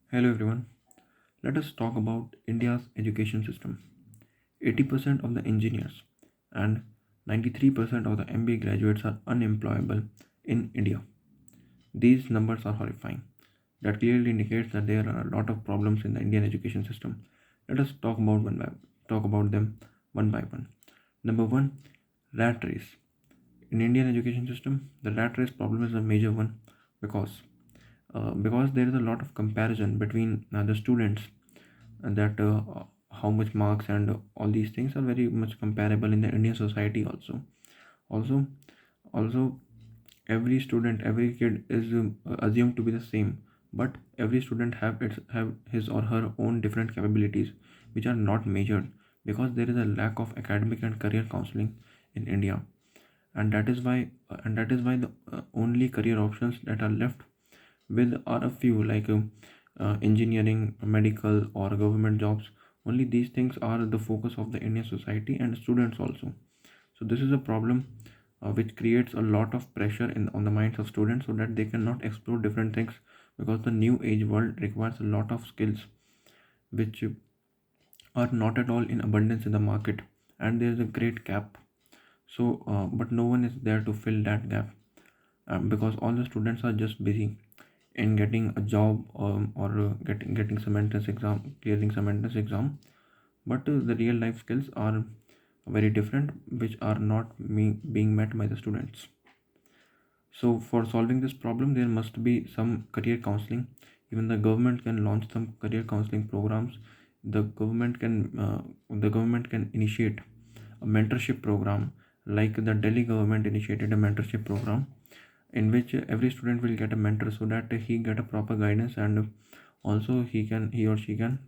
Hello everyone. Let us talk about India's education system. 80% of the engineers and 93% of the MBA graduates are unemployable in India. These numbers are horrifying. That clearly indicates that there are a lot of problems in the Indian education system. Let us talk about them one by one. Number one, rat race. In Indian education system, the rat race problem is a major one because because there is a lot of comparison between the students and that how much marks and all these things are very much comparable in the Indian society also also every student, every kid is assumed to be the same, but every student have his or her own different capabilities which are not measured because there is a lack of academic and career counseling in India. And that is why the only career options that are left with are a few like engineering, medical, or government jobs. Only these things are the focus of the Indian society and students also. So this is a problem which creates a lot of pressure on the minds of students so that they cannot explore different things because the new age world requires a lot of skills which are not at all in abundance in the market, and there is a great gap. But no one is there to fill that gap because all the students are just busy in getting a job, or getting some entrance exam, clearing some entrance exam. But the real life skills are very different, which are not being met by the students. So for solving this problem, there must be some career counseling. Even the government can launch some career counseling programs. The government can initiate a mentorship program, like the Delhi government initiated a mentorship program in which every student will get a mentor so that he get a proper guidance, and also he or she can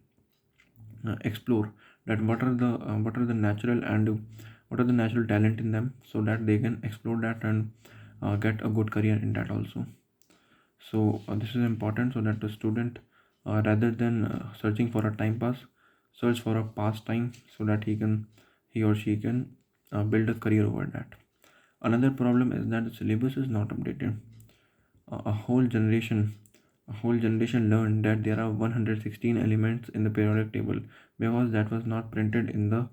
explore that what are the natural and what are the natural talent in them, so that they can explore that and get a good career in that also. So this is important so that the student, rather than searching for a time pass, search for a pastime so that he or she can build a career over that. Another problem is that the syllabus is not updated. A whole generation learned that there are 116 elements in the periodic table because that was not printed in the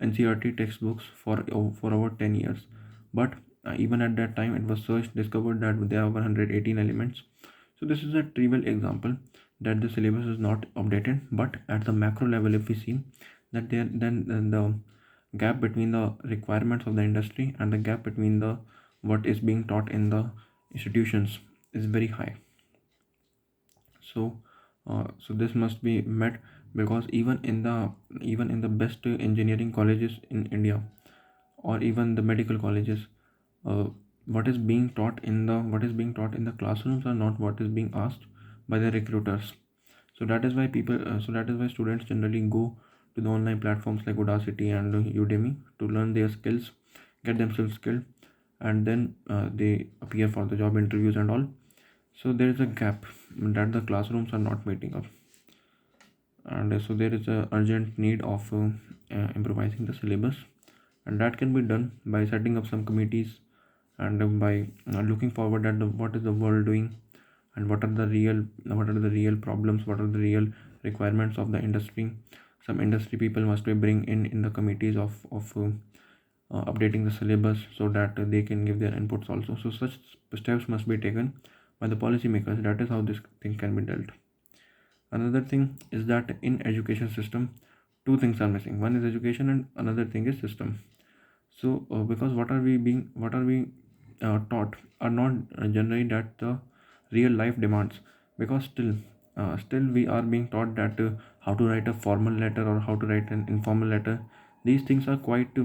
NCERT textbooks for over 10 years. But even at that time, it was searched, discovered that there are 118 elements. So this is a trivial example that the syllabus is not updated. But at the macro level, if we see that then the gap between the requirements of the industry and the gap between the what is being taught in the institutions is very high. So this must be met because even in the best engineering colleges in India, or even the medical colleges, uh, what is being taught in the classrooms are not what is being asked by the recruiters. So that is why students generally go to the online platforms like Udacity and Udemy to learn their skills, get themselves skilled, and then they appear for the job interviews and all. So there is a gap that the classrooms are not meeting up, and so there is a urgent need of improvising the syllabus, and that can be done by setting up some committees, and by looking forward at what is the world doing, and what are the real problems, what are the real requirements of the industry. Some industry people must be bring in the committees of updating the syllabus so that they can give their inputs also. So such steps must be taken by the policymakers. That is how this thing can be dealt. Another thing is that in education system, two things are missing. One is education, and another thing is system. So because what are we taught are not generally that the real life demands, because still we are being taught that how to write a formal letter or how to write an informal letter. These things are quite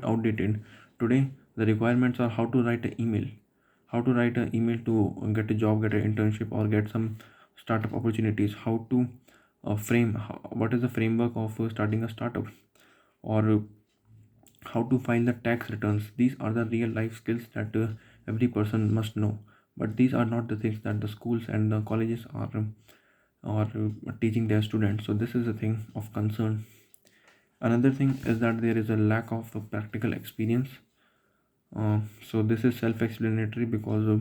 outdated. Today the requirements are how to write an email, to get a job, get an internship, or get some startup opportunities, how to what is the framework of starting a startup, or how to file the tax returns. These are the real life skills that every person must know, but these are not the things that the schools and the colleges are teaching their students. So this is a thing of concern. Another thing is that there is a lack of practical experience. So this is self-explanatory because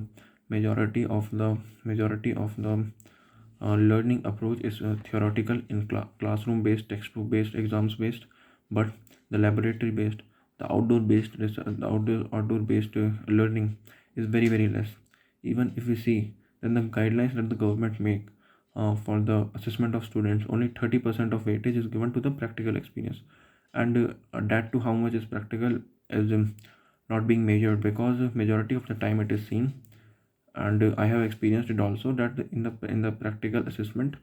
majority of the learning approach is theoretical in classroom based, textbook based, exams based, but the laboratory based, the outdoor based learning is very less. Even if we see, then the guidelines that the government make for the assessment of students, only 30% of weightage is given to the practical experience, and that to how much is practical is not being measured, because majority of the time it is seen, and I have experienced it also, that in the practical assessment,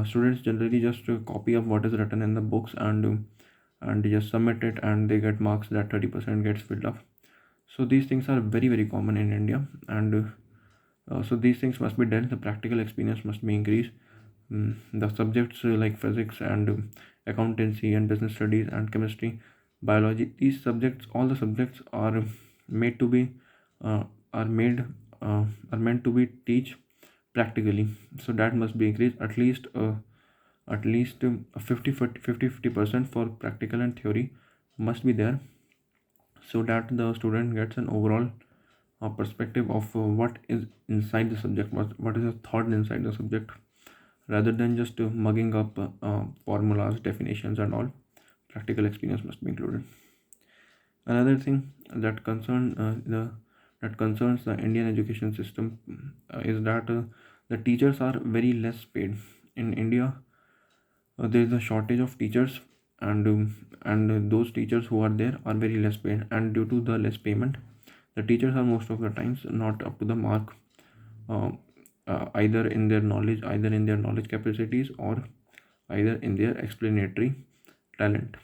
students generally just copy of what is written in the books, and they just submit it, and they get marks that 30% gets filled up. So these things are very common in India, and so these things must be done. The practical experience must be increased. The subjects like physics and accountancy and business studies and chemistry, biology, these subjects, all the subjects are made to be uh, are made are meant to be teach practically. So that must be increased, at least 50% for practical and theory must be there, so that the student gets an overall perspective of what is inside the subject, what is the thought inside the subject, rather than just mugging up formulas, definitions, and all. Practical experience must be included. Another thing that concerns the Indian education system is that the teachers are very less paid in India. There is a shortage of teachers, and those teachers who are there are very less paid, and due to the less payment, the teachers are most of the times not up to the mark, uh, either in their knowledge capacities, or either in their explanatory talent.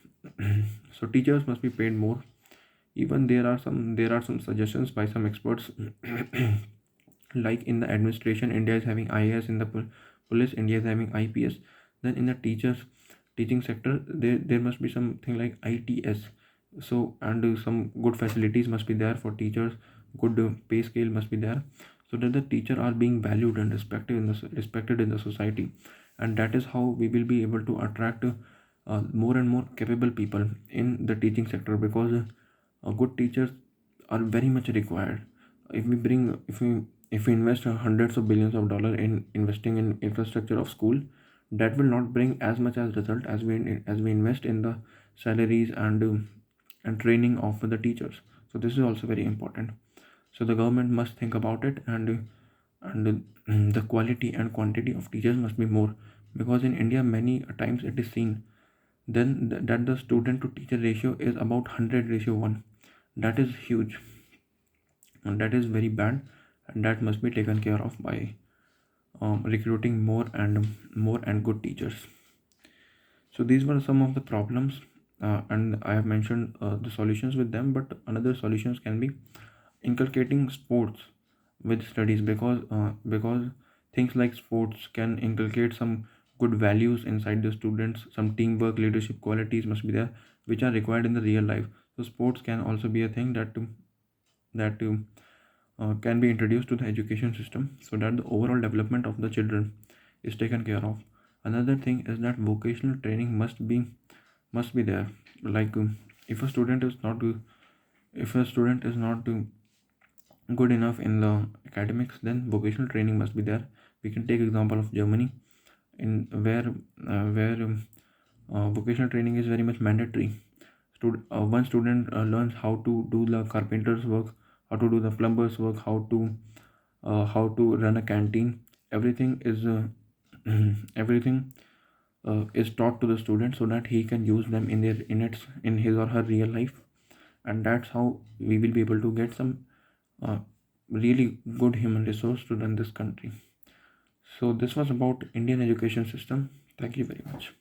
So teachers must be paid more. Even there are some suggestions by some experts, like in the administration, India is having IAS, in the police, India is having IPS. Then in the teaching sector, there must be something like ITS. So, and some good facilities must be there for teachers, good pay scale must be there, so that the teacher are being valued and respected in the society. And that is how we will be able to attract more and more capable people in the teaching sector, because good teachers are very much required. If we invest hundreds of billions of dollars in investing in infrastructure of school, that will not bring as much as result as we invest in the salaries and training of the teachers. So this is also very important. So the government must think about it, and the quality and quantity of teachers must be more, because in India many times it is seen that the student to teacher ratio is about 100:1. That is huge, and that is very bad, and that must be taken care of by recruiting more and good teachers. So these were some of the problems, and I have mentioned the solutions with them. But another solutions can be inculcating sports with studies, because things like sports can inculcate some good values inside the students. Some teamwork, leadership qualities must be there, which are required in the real life. So sports can also be a thing that can be introduced to the education system, so that the overall development of the children is taken care of. Another thing is that vocational training must be there. Like if a student is not good enough in the academics, then vocational training must be there. We can take example of Germany, in where vocational training is very much mandatory. One student learns how to do the carpenter's work, how to do the plumber's work, how to run a canteen. Everything is everything is taught to the student, so that he can use them in his or her real life. And that's how we will be able to get some uh, really good human resource to run this country. So this was about Indian education system. Thank you very much.